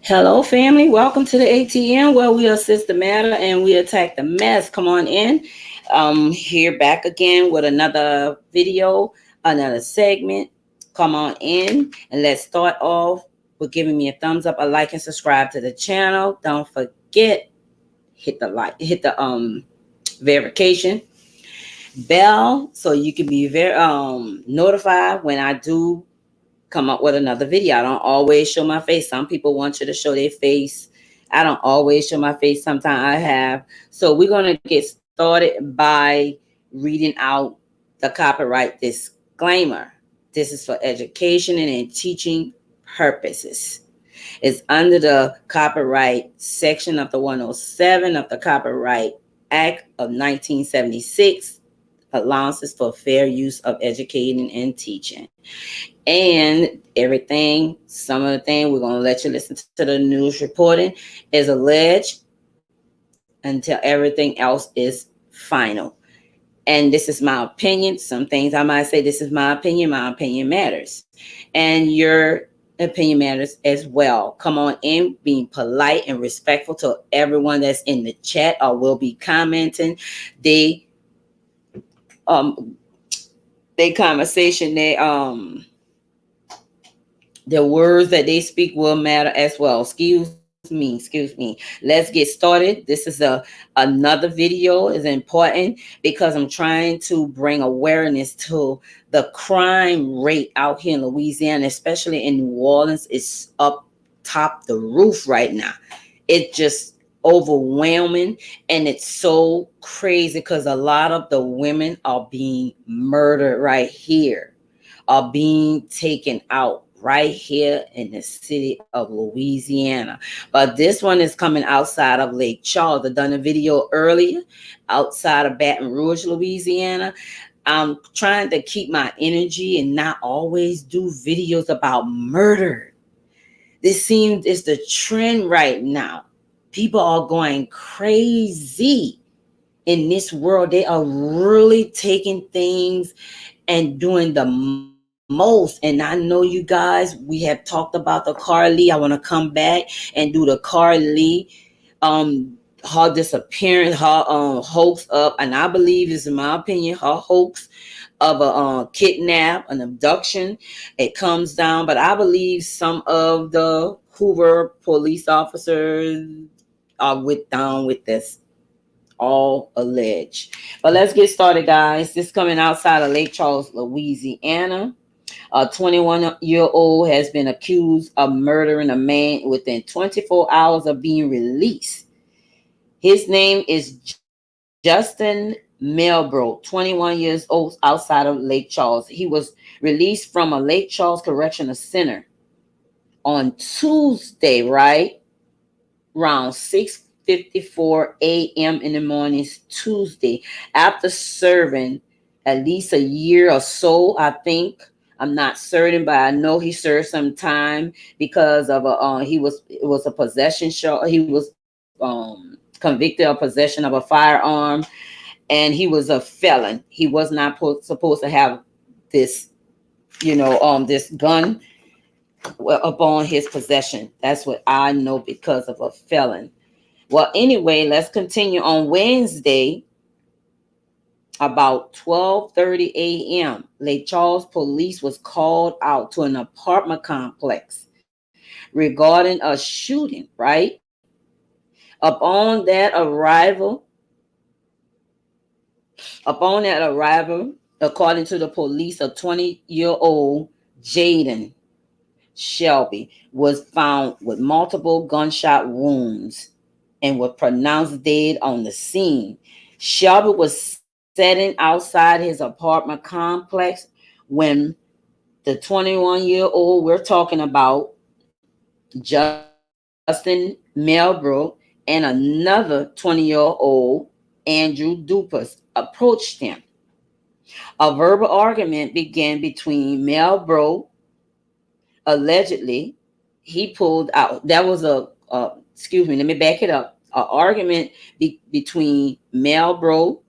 Hello, family. Welcome to the ATM where we assist the matter and we attack the mess. Come on in. Here back again with another video, another segment. Come on in and let's start off with giving me a thumbs up, a like, and subscribe to the channel. Don't forget, hit the like, hit the verification bell so you can be very notified when I do come up with another video. I don't always show my face. Some people want you to show their face. I don't always show my face. Sometimes I have. So we're going to get started by reading out the copyright disclaimer. This is for education and in teaching purposes. It's under the copyright section of the 107 of the Copyright Act of 1976, allowances for fair use of educating and teaching. And everything, some of the things we're going to let you listen to the news reporting is alleged until everything else is final. And this is my opinion. Some things I might say, this is my opinion. My opinion matters. And your opinion matters as well. Come on in, being polite and respectful to everyone that's in the chat or will be commenting. They conversation, the words that they speak will matter as well. Excuse me. Let's get started. This is another video is important because I'm trying to bring awareness to the crime rate out here in Louisiana, especially in New Orleans. It's up top the roof right now. It just overwhelming, and it's so crazy because a lot of the women are being murdered right here, are being taken out right here in the city of Louisiana. But this one is coming outside of Lake Charles. I done a video earlier outside of Baton Rouge, Louisiana. I'm trying to keep my energy and not always do videos about murder. This seems it's the trend right now. People are going crazy in this world. They are really taking things and doing the most. And I know you guys, we have talked about the Carly. I want to come back and do the Carly her disappearance, her hoax up, and I believe this is my opinion, her hoax of a kidnap, an abduction. It comes down, but I believe some of the Hoover police officers are down with this, all alleged. But let's get started, guys. This coming outside of Lake Charles, Louisiana. A 21-year-old has been accused of murdering a man within 24 hours of being released. His name is Justin Melbrook, 21 years old, outside of Lake Charles. He was released from a Lake Charles Correctional Center on Tuesday, right? Around 6:54 a.m. in the morning, Tuesday, after serving at least a year or so, I think. I'm not certain, but I know he served some time because of it was a possession show. He was convicted of possession of a firearm, and he was a felon. He was not supposed to have this, this gun upon his possession. That's what I know because of a felon. Well, anyway, let's continue. On Wednesday, about 12:30 a.m., Lake Charles police was called out to an apartment complex regarding a shooting, right? Upon that arrival, according to the police, a 20-year-old Jaden Shelby was found with multiple gunshot wounds and was pronounced dead on the scene. Shelby was sitting outside his apartment complex when the 21-year-old we're talking about, Justin Melbrook, and another 20-year-old, Andrew Dupas, approached him. A verbal argument began between Melbrook. Allegedly, he pulled out. That was excuse me, let me back it up. An argument between Melbrook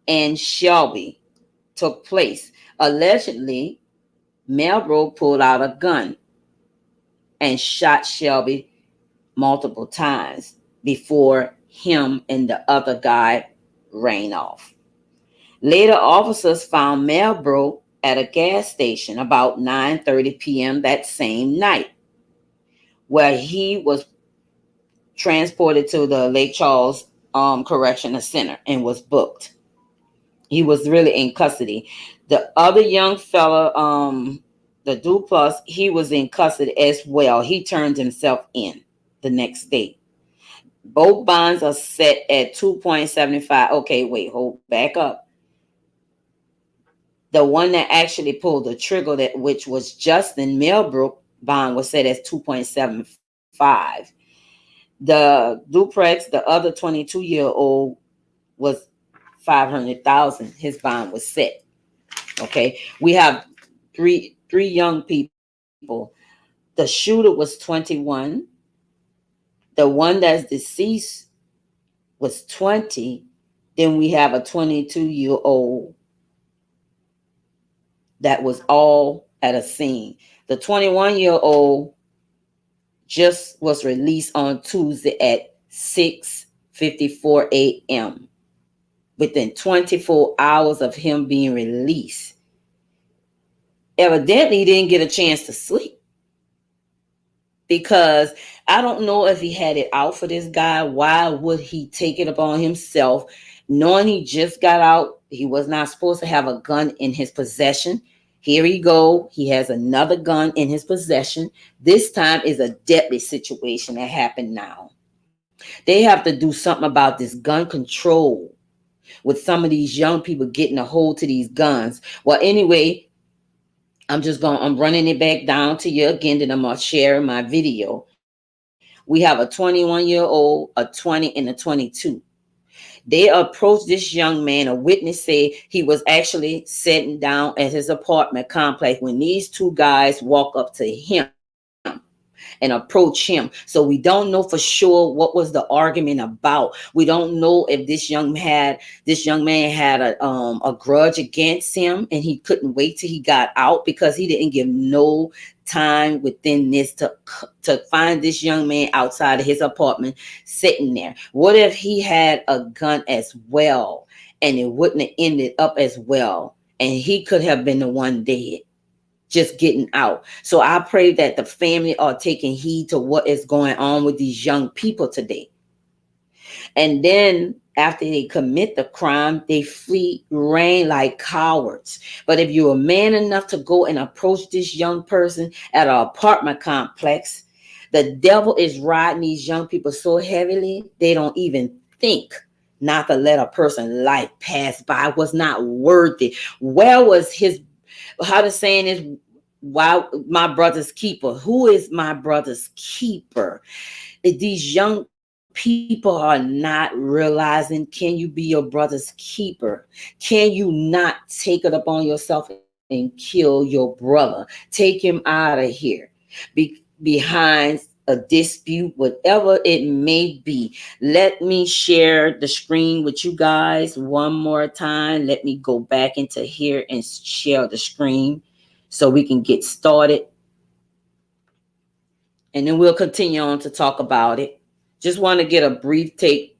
and Shelby took place. Allegedly, Melbrook pulled out a gun and shot Shelby multiple times before him and the other guy ran off. Later, officers found Melbrook at a gas station about 9:30 p.m. that same night, where he was transported to the Lake Charles Correctional Center and was booked. He was really in custody. The other young fella, the Duplass, he was in custody as well. He turned himself in the next day. Both bonds are set at 2.75. Okay, wait, hold back up. The one that actually pulled the trigger, that which was Justin Millbrook, bond was set as 2.75. The Duprex, the other 22-year-old, was 500,000. His bond was set. Okay, we have three young people. The shooter was 21. The one that's deceased was 20. Then we have a 22-year-old that was all at a scene. The 21-year-old just was released on Tuesday at 6:54 a.m. Within 24 hours of him being released. Evidently, he didn't get a chance to sleep, because I don't know if he had it out for this guy. Why would he take it upon himself, knowing he just got out? He was not supposed to have a gun in his possession. Here he go. He has another gun in his possession. This time is a deadly situation that happened now. They have to do something about this gun control with some of these young people getting a hold to these guns. Well, anyway, I'm running it back down to you again, then I'm going to share my video. We have a 21-year-old, a 20, and a 22. They approached this young man. A witness said he was actually sitting down at his apartment complex when these two guys walk up to him and approach him. So we don't know for sure what was the argument about. We don't know if this young man had a grudge against him and he couldn't wait till he got out, because he didn't give no time within this to find this young man outside of his apartment sitting there. What if he had a gun as well and it wouldn't have ended up as well, and he could have been the one dead just getting out? So I pray that the family are taking heed to what is going on with these young people today. And then after they commit the crime, they flee, ran like cowards. But if you're a man enough to go and approach this young person at an apartment complex, the devil is riding these young people so heavily, they don't even think not to let a person's life pass by. Was not worthy. Where was his, how the saying is, why my brother's keeper? Who is my brother's keeper? These young people are not realizing, can you be your brother's keeper? Can you not take it upon yourself and kill your brother? Take him out of here. Behind a dispute, whatever it may be. Let me share the screen with you guys one more time. Let me go back into here and share the screen so we can get started. And then we'll continue on to talk about it. Just want to get a brief take.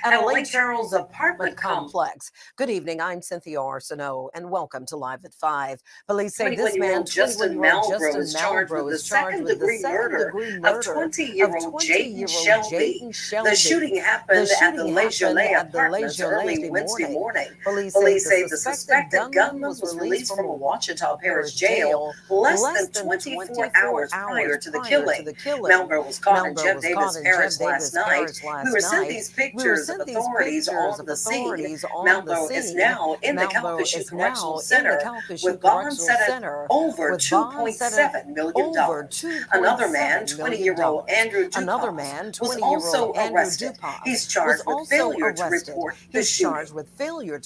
At a Lake Charles apartment complex. Good evening, I'm Cynthia Arsenault, and welcome to Live at 5. Police say this man, Justin Malbrough, is charged with the second-degree murder of 20-year-old Jayden Shelby. The shooting happened at the Leisure Apartments early Wednesday morning. Police say the suspected gunman was released from a Ouachita Parish jail less than 24 hours prior to the killing. Malbrough was caught in Jeff Davis Parish last night. We were sent these pictures of authorities on the scene. Malbrough is now in the Calcasieu Correctional Center with bonds set at over $2.7 million. Another man, 20-year-old Andrew Dupas, was also arrested. He's charged with failure to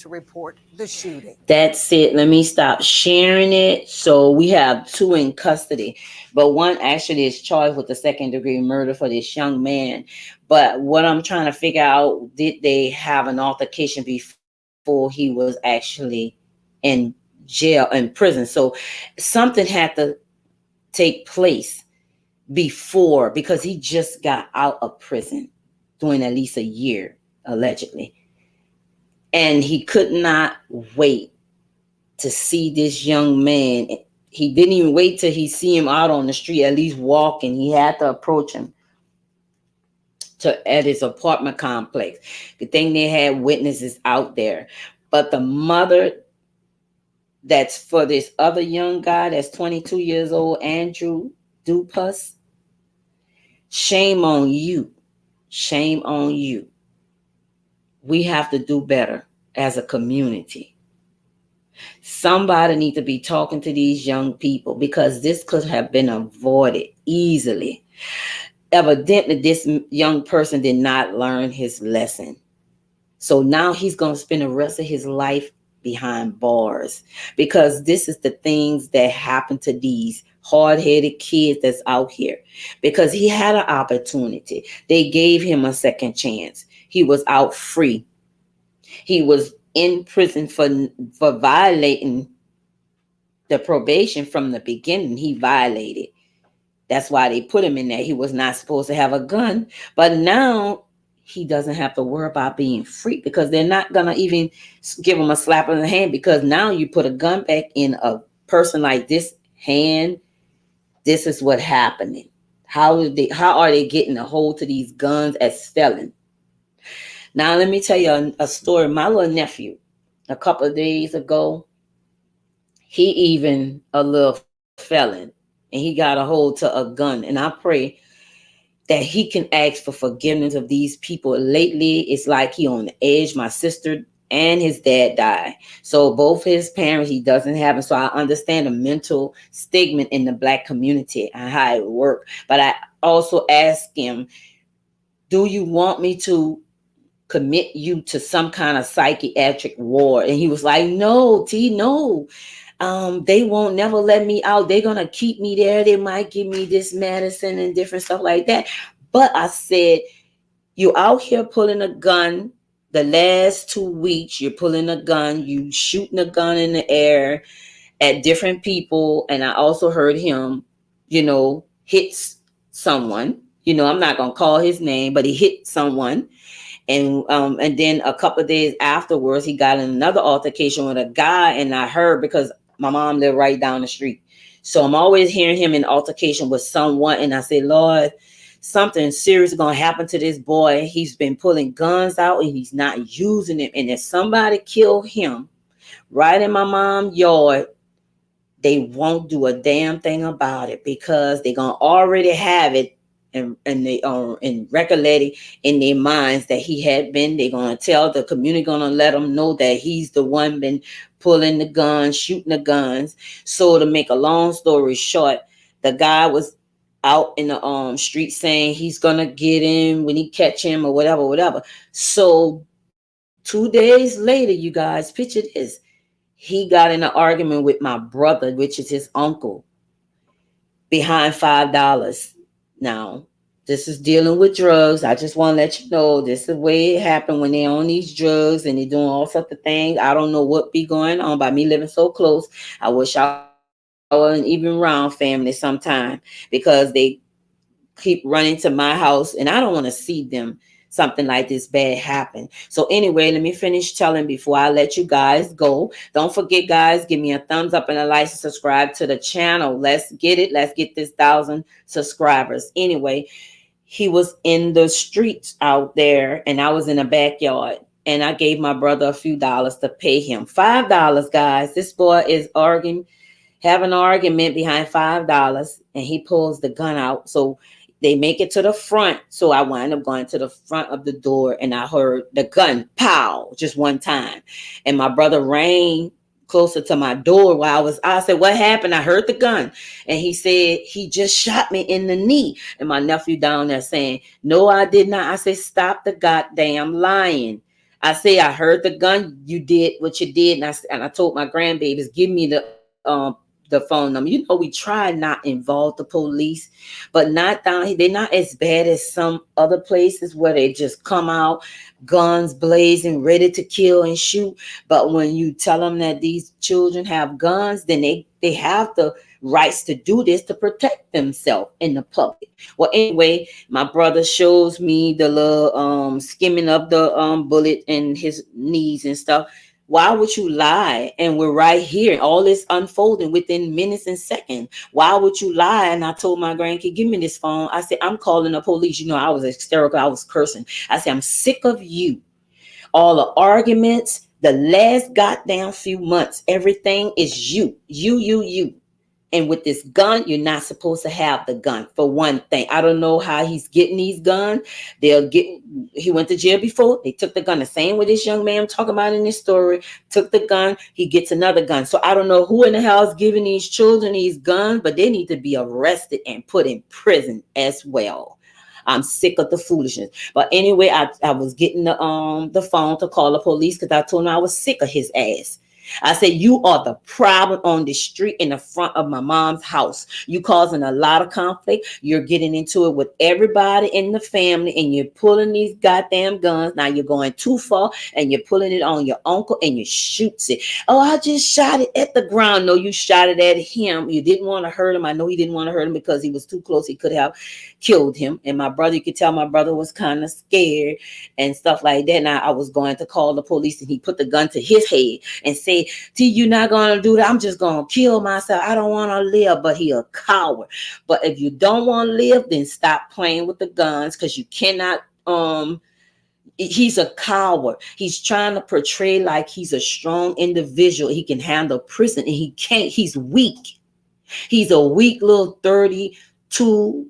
report the shooting. That's it. Let me stop sharing it. So we have two in custody, but one actually is charged with the second-degree murder for this young man. But what I'm trying to figure out, did they have an altercation before he was actually in jail and prison. So something had to take place before, because he just got out of prison doing at least a year, allegedly. And he could not wait to see this young man. He didn't even wait till he see him out on the street, at least walking. He had to approach him at his apartment complex. Good thing they had witnesses out there. But the mother that's for this other young guy that's 22 years old, Andrew Dupas, shame on you. Shame on you. We have to do better as a community. Somebody need to be talking to these young people, because this could have been avoided easily. Evidently, this young person did not learn his lesson. So now he's going to spend the rest of his life behind bars, because this is the things that happen to these hard-headed kids that's out here. Because he had an opportunity. They gave him a second chance. He was out free. He was in prison for violating the probation from the beginning. He violated. That's why they put him in there. He was not supposed to have a gun. But now he doesn't have to worry about being free, because they're not going to even give him a slap on the hand, because now you put a gun back in a person like this hand. This is what happening. How are they getting a hold to these guns as felon? Now, let me tell you a story. My little nephew, a couple of days ago, he even a little felon, and he got a hold to a gun. And I pray that he can ask for forgiveness of these people. Lately, it's like he on the edge. My sister and his dad died. So both his parents, he doesn't have them. So I understand the mental stigma in the Black community and how it works. But I also asked him, do you want me to commit you to some kind of psychiatric ward? And he was like, no, T, no. They won't never let me out. They're going to keep me there. They might give me this medicine and different stuff like that. But I said, you out here pulling a gun. The last 2 weeks, you're pulling a gun. You shooting a gun in the air at different people. And I also heard him, hit someone. I'm not going to call his name, but he hit someone. And then a couple of days afterwards, he got in another altercation with a guy. And I heard, because my mom lived right down the street, so I'm always hearing him in altercation with someone. And I say, Lord, something serious is going to happen to this boy. He's been pulling guns out and he's not using it. And if somebody kill him right in my mom's yard, they won't do a damn thing about it, because they're going to already have it. And they are in recollect in their minds that he had been. They're gonna tell the community, gonna let them know that he's the one been pulling the guns, shooting the guns. So to make a long story short, the guy was out in the street saying he's gonna get him when he catch him or whatever. So 2 days later, you guys, picture this. He got in an argument with my brother, which is his uncle, behind $5. Now, this is dealing with drugs. I just want to let you know this is the way it happened when they're on these drugs and they're doing all sorts of things. I don't know what be going on by me living so close. I wish I wasn't even around family sometime, because they keep running to my house and I don't want to see them something like this bad happen. So anyway, let me finish telling before I let you guys go. Don't forget, guys, give me a thumbs up and a like and subscribe to the channel. Let's get it. Let's get this 1,000 subscribers. Anyway, he was in the streets out there and I was in the backyard, and I gave my brother a few dollars to pay him. $5, guys. This boy is having an argument behind $5, and he pulls the gun out. So they make it to the front. So I wind up going to the front of the door, and I heard the gun pow just one time. And my brother ran closer to my door while I said, what happened? I heard the gun. And he said, he just shot me in the knee. And my nephew down there saying, no, I did not. I said, stop the goddamn lying. I say, I heard the gun. You did what you did. And I told my grandbabies, give me the the phone number. You know, we try not involve the police, but not down here. They're not as bad as some other places where they just come out, guns blazing, ready to kill and shoot. But when you tell them that these children have guns, then they have the rights to do this to protect themselves in the public. Well, anyway, my brother shows me the little skimming of the bullet in his knees and stuff. Why would you lie? And we're right here. All this unfolding within minutes and seconds. Why would you lie? And I told my grandkid, give me this phone. I said, I'm calling the police. You know, I was hysterical. I was cursing. I said, I'm sick of you. All the arguments, the last goddamn few months, everything is you. You. And with this gun, you're not supposed to have the gun, for one thing. I don't know how he's getting these guns. He went to jail before. They took the gun. The same with this young man I'm talking about in this story. Took the gun. He gets another gun. So I don't know who in the hell is giving these children these guns, but they need to be arrested and put in prison as well. I'm sick of the foolishness. But anyway, I was getting the phone to call the police because I told him I was sick of his ass. I said, you are the problem on the street in the front of my mom's house. You causing a lot of conflict. You're getting into it with everybody in the family, and you're pulling these goddamn guns. Now you're going too far, and you're pulling it on your uncle, and you shoots it. Oh, I just shot it at the ground. No, you shot it at him. You didn't want to hurt him. I know he didn't want to hurt him because he was too close. He could have killed him. And my brother, you could tell my brother was kind of scared and stuff like that. Now I was going to call the police, and he put the gun to his head and said, T, you're not going to do that. I'm just going to kill myself. I don't want to live. But he a coward. But if you don't want to live, then stop playing with the guns, because you cannot. He's a coward. He's trying to portray like he's a strong individual. He can handle prison, and he can't. He's weak. He's a weak little 32.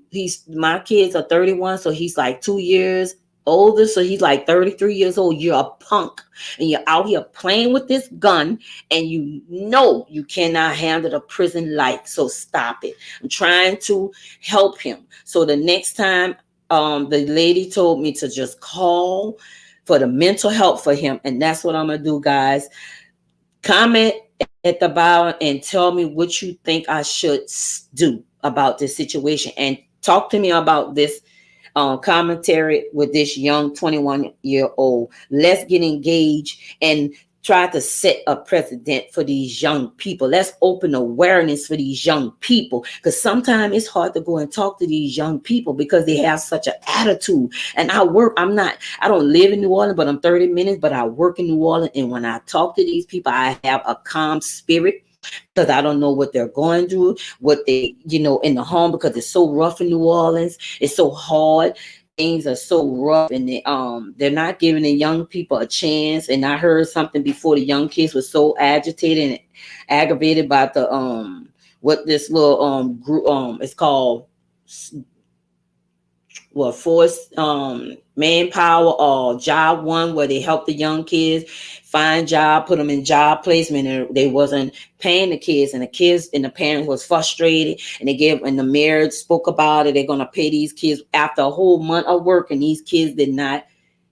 My kids are 31, so he's like 2 years older, so he's like 33 years old. You're a punk, and you're out here playing with this gun, and you know you cannot handle the prison life. So stop it. I'm trying to help him. So the next time, the lady told me to just call for the mental help for him, and that's what I'm gonna do, guys. Comment at the bottom and tell me what you think I should do about this situation, and talk to me about this commentary with this young 21-year-old. Let's get engaged and try to set a precedent for these young people. Let's open awareness for these young people, because sometimes it's hard to go and talk to these young people because they have such an attitude. And I don't live in New Orleans, but I'm 30 minutes, but I work in New Orleans. And when I talk to these people, I have a calm spirit, because I don't know what they're going through, what they, in the home, because it's so rough in New Orleans. It's so hard. Things are so rough, and they're not giving the young people a chance. And I heard something before, the young kids were so agitated and aggravated about the what this little group it's called, forced manpower or job one, where they help the young kids find job, put them in job placement, and they wasn't paying the kids, and the parents was frustrated, and the mayor spoke about it. They're gonna pay these kids after a whole month of work, and these kids did not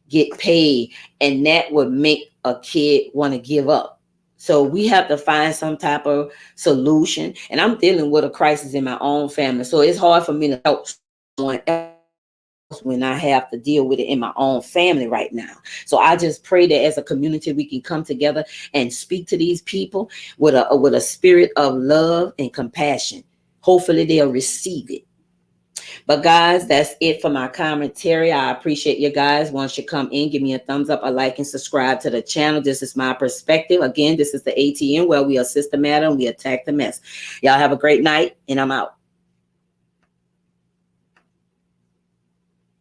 get paid, and that would make a kid want to give up. So we have to find some type of solution, and I'm dealing with a crisis in my own family, so it's hard for me to help someone else when I have to deal with it in my own family right now. So I just pray that as a community we can come together and speak to these people with a spirit of love and compassion. Hopefully they'll receive it. But guys, that's it for my commentary. I appreciate you guys. Once you come in, give me a thumbs up, a like, and subscribe to the channel. This is my perspective. Again, this is the ATM, where we assist the matter and we attack the mess. Y'all have a great night, and I'm out.